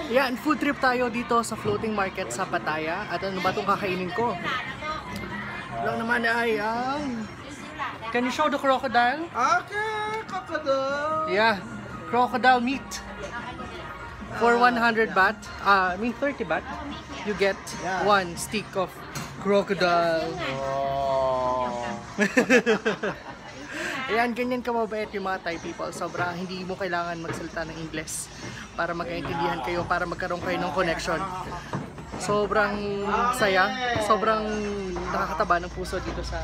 Yan, food trip tayo dito sa floating market sa Pattaya. At ano ba itong kakainin ko? Lang naman ay ang... Can you show the crocodile? Okay, crocodile. Yeah, crocodile meat. For 100 baht, I mean 30 baht, you get one stick of crocodile. Oh. Ayan, ganyan kamabait yung mga Thai people. Sobrang hindi mo kailangan magsalita ng Ingles para magkaintindihan kayo, para magkaroon kayo ng connection. Sobrang saya, sobrang nakakataba ng puso dito sa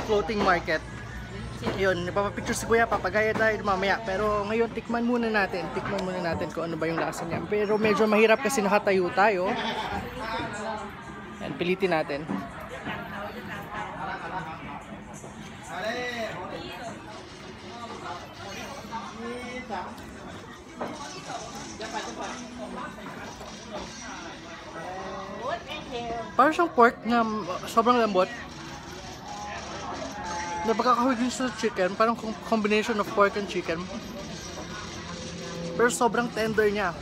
floating market. Yun, napapapicture si Kuya, papagaya tayo mamaya. Pero ngayon, tikman muna natin kung ano ba yung lasa niya. Pero medyo mahirap kasi nakatayo tayo. Yan, pilitin natin. Parang siyang pork na sobrang lambot. Na pagkakahugin sa chicken, parang combination of pork and chicken. Pero sobrang tender niya.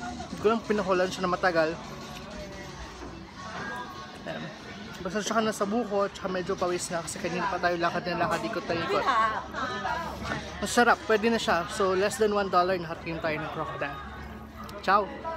Hindi ko lang pinakulan siya na matagal. Ayan. Basta siya ka na sa buko, tsaka medyo pawis na kasi kanina pa tayo lakad ikot. Masarap, pwede na siya. So less than $1 nakatikim tayo ng crocodile. Ciao!